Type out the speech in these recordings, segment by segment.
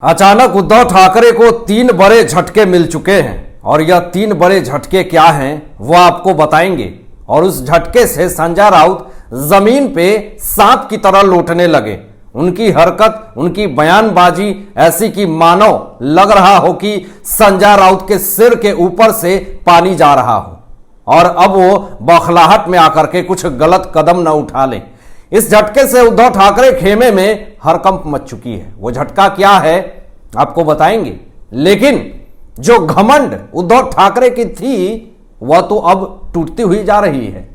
अचानक उद्धव ठाकरे को 3 बड़े झटके मिल चुके हैं और यह 3 बड़े झटके क्या हैं वो आपको बताएंगे। और उस झटके से संजय राउत जमीन पे सांप की तरह लौटने लगे। उनकी हरकत, उनकी बयानबाजी ऐसी कि मानो लग रहा हो कि संजय राउत के सिर के ऊपर से पानी जा रहा हो और अब वो बौखलाहट में आकर के कुछ गलत कदम न उठा ले। इस झटके से उद्धव ठाकरे खेमे में हड़कंप मच चुकी है। वो झटका क्या है आपको बताएंगे, लेकिन जो घमंड उद्धव ठाकरे की थी वह तो अब टूटती हुई जा रही है।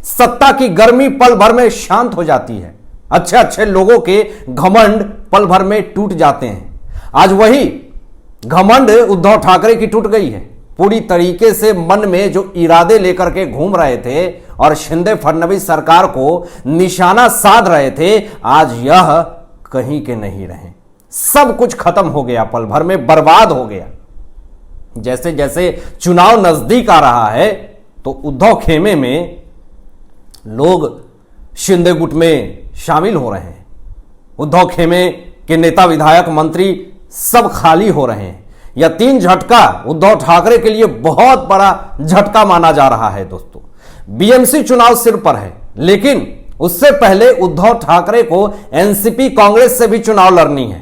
सत्ता की गर्मी पल भर में शांत हो जाती है। अच्छे अच्छे लोगों के घमंड पल भर में टूट जाते हैं। आज वही घमंड उद्धव ठाकरे की टूट गई है। पूरी तरीके से मन में जो इरादे लेकर के घूम रहे थे और शिंदे फडणवीस सरकार को निशाना साध रहे थे, आज यह कहीं के नहीं रहे। सब कुछ खत्म हो गया, पल भर में बर्बाद हो गया। जैसे जैसे चुनाव नजदीक आ रहा है तो उद्धव खेमे में लोग शिंदे गुट में शामिल हो रहे हैं। उद्धव खेमे के नेता, विधायक, मंत्री सब खाली हो रहे हैं। यह 3 झटका उद्धव ठाकरे के लिए बहुत बड़ा झटका माना जा रहा है। दोस्तों, बीएमसी चुनाव सिर पर है, लेकिन उससे पहले उद्धव ठाकरे को एनसीपी कांग्रेस से भी चुनाव लड़नी है।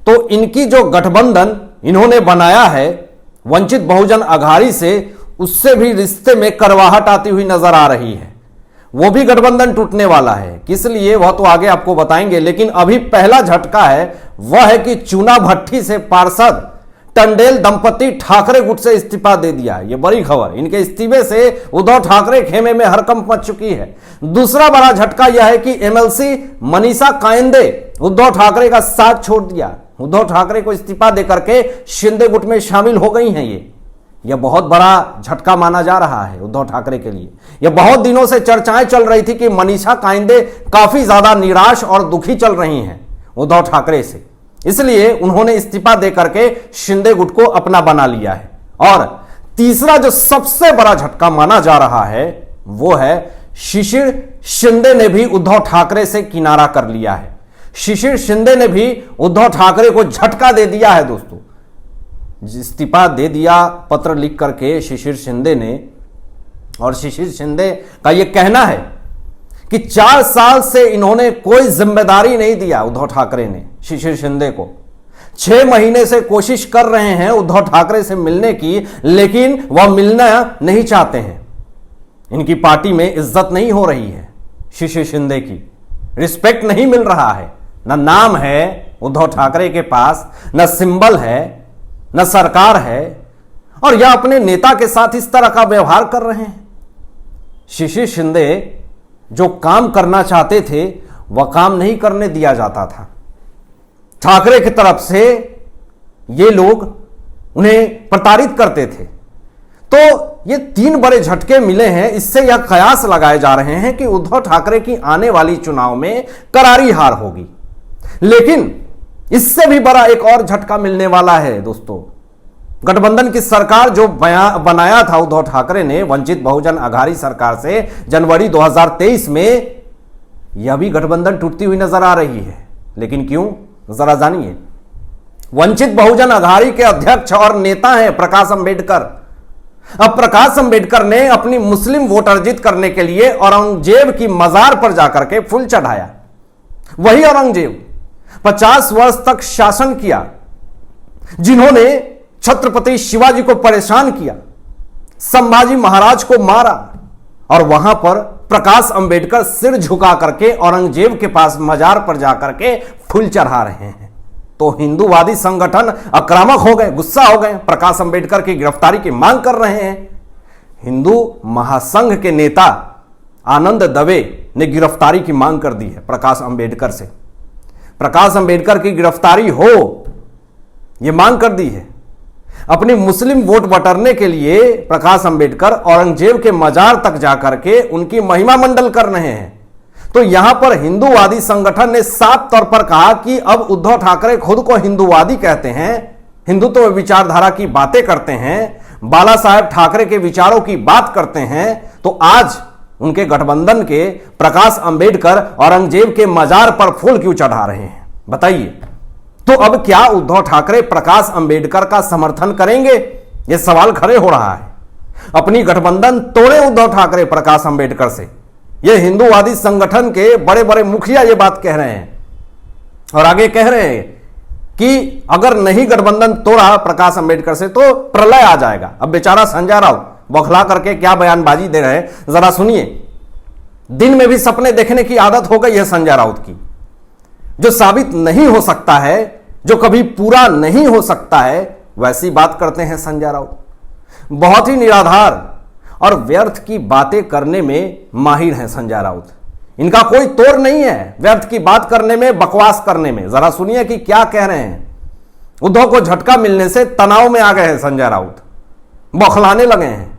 तो इनकी जो गठबंधन इन्होंने बनाया है वंचित बहुजन अघाड़ी से, उससे भी रिश्ते में करवाहट आती हुई नजर आ रही है। वो भी गठबंधन टूटने वाला है। किस लिए वह तो आगे आपको बताएंगे, लेकिन अभी पहला झटका है वह है कि चूना भट्टी से पार्षद टंडेल दंपति ठाकरे गुट से इस्तीफा दे दिया। यह बड़ी खबर। इनके इस्तीफे से उद्धव ठाकरे खेमे में हड़कंप मच चुकी है। दूसरा बड़ा झटका यह है कि एमएलसी मनीषा कायंदे उद्धव ठाकरे का साथ छोड़ दिया। उद्धव ठाकरे को इस्तीफा देकर के शिंदे गुट में शामिल हो गई हैं। यह बहुत बड़ा झटका माना जा रहा है उद्धव ठाकरे के लिए। यह बहुत दिनों से चर्चाएं चल रही थी कि मनीषा कायंदे काफी ज्यादा निराश और दुखी चल रही हैं उद्धव ठाकरे से, इसलिए उन्होंने इस्तीफा देकर के शिंदे गुट को अपना बना लिया है। और तीसरा जो सबसे बड़ा झटका माना जा रहा है वो है शिशिर शिंदे ने भी उद्धव ठाकरे से किनारा कर लिया है। शिशिर शिंदे ने भी उद्धव ठाकरे को झटका दे दिया है। दोस्तों, इस्तीफा दे दिया पत्र लिख करके शिशिर शिंदे ने। और शिशिर शिंदे का यह कहना है कि 4 साल से इन्होंने कोई जिम्मेदारी नहीं दिया उद्धव ठाकरे ने शिशिर शिंदे को। 6 महीने से कोशिश कर रहे हैं उद्धव ठाकरे से मिलने की, लेकिन वह मिलना नहीं चाहते हैं। इनकी पार्टी में इज्जत नहीं हो रही है। शिशिर शिंदे की रिस्पेक्ट नहीं मिल रहा है। न नाम है उद्धव ठाकरे के पास, न सिंबल है, न सरकार है, और यह अपने नेता के साथ इस तरह का व्यवहार कर रहे हैं। शिशिर शिंदे जो काम करना चाहते थे वह काम नहीं करने दिया जाता था। ठाकरे की तरफ से ये लोग उन्हें प्रताड़ित करते थे। तो ये 3 बड़े झटके मिले हैं। इससे यह कयास लगाए जा रहे हैं कि उद्धव ठाकरे की आने वाली चुनाव में करारी हार होगी। लेकिन इससे भी बड़ा एक और झटका मिलने वाला है। दोस्तों, गठबंधन की सरकार जो बनाया था उद्धव ठाकरे ने वंचित बहुजन अघाड़ी सरकार से जनवरी 2023 में, यह भी गठबंधन टूटती हुई नजर आ रही है। लेकिन क्यों, जरा जानिए। वंचित बहुजन अघाड़ी के अध्यक्ष और नेता हैं प्रकाश अंबेडकर। अब प्रकाश अंबेडकर ने अपनी मुस्लिम वोट अर्जित करने के लिए औरंगजेब की मजार पर जाकर के फूल चढ़ाया। वही औरंगजेब 50 वर्ष तक शासन किया, जिन्होंने छत्रपति शिवाजी को परेशान किया, संभाजी महाराज को मारा, और वहां पर प्रकाश अंबेडकर सिर झुका करके औरंगजेब के पास मजार पर जाकर के फूल चढ़ा रहे हैं। तो हिंदूवादी संगठन आक्रामक हो गए, गुस्सा हो गए, प्रकाश अंबेडकर की गिरफ्तारी की मांग कर रहे हैं। हिंदू महासंघ के नेता आनंद दवे ने गिरफ्तारी की मांग कर दी है प्रकाश अंबेडकर से। प्रकाश अंबेडकर की गिरफ्तारी हो, यह मांग कर दी है। अपनी मुस्लिम वोट बटरने के लिए प्रकाश अंबेडकर औरंगजेब के मजार तक जाकर के उनकी महिमा मंडल कर रहे हैं। तो यहां पर हिंदूवादी संगठन ने साफ तौर पर कहा कि अब उद्धव ठाकरे खुद को हिंदूवादी कहते हैं, हिंदुत्व विचारधारा की बातें करते हैं, बाला साहेब ठाकरे के विचारों की बात करते हैं। तो आज उनके गठबंधन के प्रकाश अंबेडकर औरंगजेब के मजार पर फूल क्यों चढ़ा रहे हैं, बताइए। तो अब क्या उद्धव ठाकरे प्रकाश अंबेडकर का समर्थन करेंगे? यह सवाल खड़े हो रहा है। अपनी गठबंधन तोड़े उद्धव ठाकरे प्रकाश अंबेडकर से। यह हिंदूवादी संगठन के बड़े बड़े मुखिया ये बात कह रहे हैं और आगे कह रहे हैं कि अगर नहीं गठबंधन तोड़ा प्रकाश अंबेडकर से तो प्रलय आ जाएगा। अब बेचारा संजय राउत बौखला करके क्या बयानबाजी दे रहे हैं, जरा सुनिए। दिन में भी सपने देखने की आदत हो गई है संजय राउत की। जो साबित नहीं हो सकता है, जो कभी पूरा नहीं हो सकता है, वैसी बात करते हैं संजय राउत। बहुत ही निराधार और व्यर्थ की बातें करने में माहिर हैं संजय राउत। इनका कोई तोड़ नहीं है व्यर्थ की बात करने में, बकवास करने में। जरा सुनिए कि क्या कह रहे हैं। उद्धव को झटका मिलने से तनाव में आ गए हैं संजय राउत, बौखलाने लगे हैं।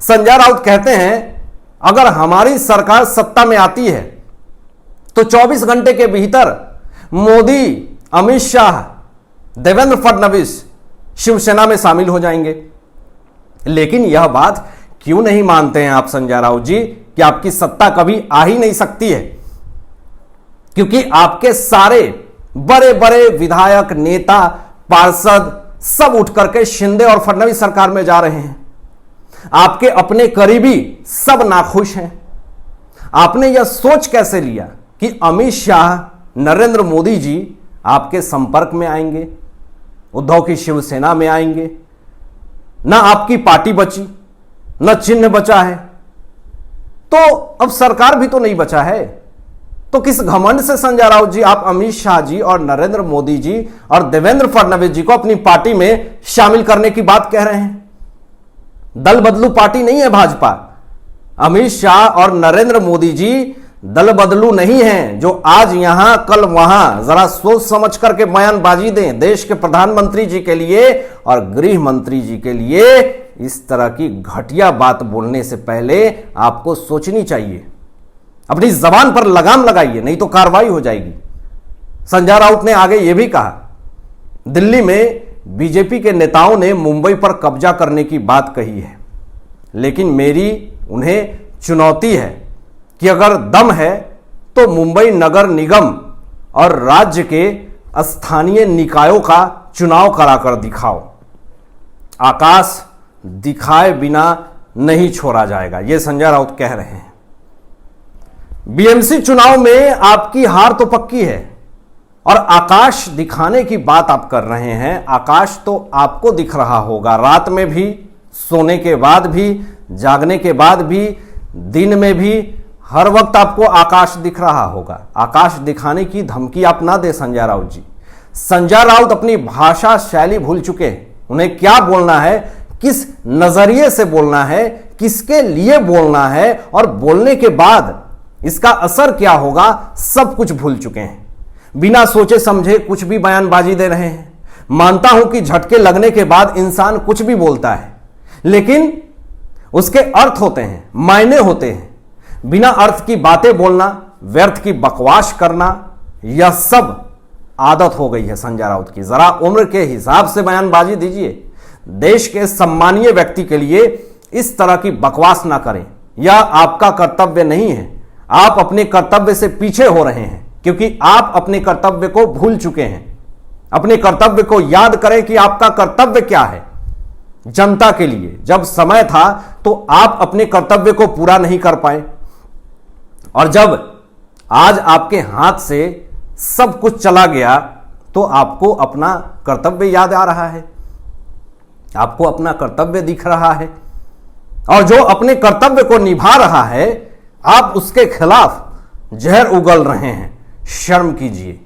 संजय राउत कहते हैं अगर हमारी सरकार सत्ता में आती है तो 24 घंटे के भीतर मोदी, अमित शाह, देवेंद्र फडणवीस शिवसेना में शामिल हो जाएंगे। लेकिन यह बात क्यों नहीं मानते हैं आप संजय राउत जी कि आपकी सत्ता कभी आ ही नहीं सकती है? क्योंकि आपके सारे बड़े बड़े विधायक, नेता, पार्षद सब उठ करके शिंदे और फडणवीस सरकार में जा रहे हैं। आपके अपने करीबी सब नाखुश हैं। आपने यह सोच कैसे लिया कि अमित शाह, नरेंद्र मोदी जी आपके संपर्क में आएंगे, उद्धव की शिवसेना में आएंगे? ना आपकी पार्टी बची, न चिन्ह बचा है, तो अब सरकार भी तो नहीं बचा है। तो किस घमंड से संजय राउत जी आप अमित शाह जी और नरेंद्र मोदी जी और देवेंद्र फडणवीस जी को अपनी पार्टी में शामिल करने की बात कह रहे हैं? दल बदलू पार्टी नहीं है भाजपा। अमित शाह और नरेंद्र मोदी जी दल बदलू नहीं है जो आज यहां कल वहां। जरा सोच समझ करके बयानबाजी दें। देश के प्रधानमंत्री जी के लिए और गृह मंत्री जी के लिए इस तरह की घटिया बात बोलने से पहले आपको सोचनी चाहिए। अपनी जबान पर लगाम लगाइए, नहीं तो कार्रवाई हो जाएगी। संजय राउत ने आगे यह भी कहा दिल्ली में बीजेपी के नेताओं ने मुंबई पर कब्जा करने की बात कही है, लेकिन मेरी उन्हें चुनौती है कि अगर दम है तो मुंबई नगर निगम और राज्य के स्थानीय निकायों का चुनाव कराकर दिखाओ। आकाश दिखाए बिना नहीं छोड़ा जाएगा, यह संजय राउत कह रहे हैं। बीएमसी चुनाव में आपकी हार तो पक्की है और आकाश दिखाने की बात आप कर रहे हैं। आकाश तो आपको दिख रहा होगा, रात में भी, सोने के बाद भी, जागने के बाद भी, दिन में भी, हर वक्त आपको आकाश दिख रहा होगा। आकाश दिखाने की धमकी आप ना दे संजय राउत जी। संजय राउत अपनी भाषा शैली भूल चुके हैं। उन्हें क्या बोलना है, किस नजरिए से बोलना है, किसके लिए बोलना है और बोलने के बाद इसका असर क्या होगा, सब कुछ भूल चुके हैं। बिना सोचे समझे कुछ भी बयानबाजी दे रहे हैं। मानता हूं कि झटके लगने के बाद इंसान कुछ भी बोलता है, लेकिन उसके अर्थ होते हैं, मायने होते हैं। बिना अर्थ की बातें बोलना, व्यर्थ की बकवास करना, यह सब आदत हो गई है संजय राउत की। जरा उम्र के हिसाब से बयानबाजी दीजिए। देश के सम्मानीय व्यक्ति के लिए इस तरह की बकवास ना करें। यह आपका कर्तव्य नहीं है। आप अपने कर्तव्य से पीछे हो रहे हैं क्योंकि आप अपने कर्तव्य को भूल चुके हैं। अपने कर्तव्य को याद करें कि आपका कर्तव्य क्या है जनता के लिए। जब समय था तो आप अपने कर्तव्य को पूरा नहीं कर पाए, और जब आज आपके हाथ से सब कुछ चला गया तो आपको अपना कर्तव्य याद आ रहा है, आपको अपना कर्तव्य दिख रहा है, और जो अपने कर्तव्य को निभा रहा है आप उसके खिलाफ जहर उगल रहे हैं। शर्म कीजिए।